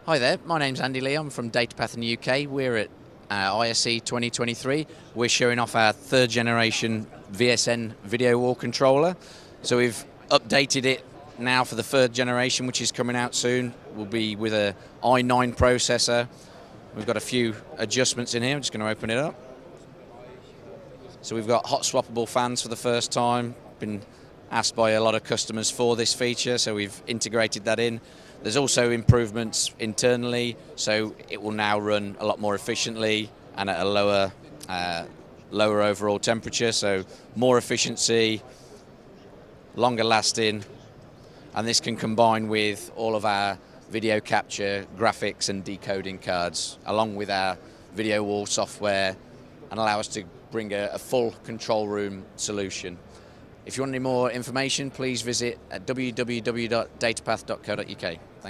Hi there, my name's Andy Lee. I'm from Datapath in the UK. We're at ISE 2023. We're showing off our third generation VSN video wall controller. So we've updated it now for the third generation, which is coming out soon. We'll be with a i9 processor. We've got a few adjustments in here. I'm just going to open it up. So we've got hot-swappable fans for the first time. Been asked by a lot of customers for this feature, so we've integrated that in. There's also improvements internally, so it will now run a lot more efficiently and at a lower overall temperature, so more efficiency, longer lasting, and this can combine with all of our video capture, graphics and decoding cards, along with our video wall software, and allow us to bring a full control room solution. If you want any more information, please visit at www.datapath.co.uk.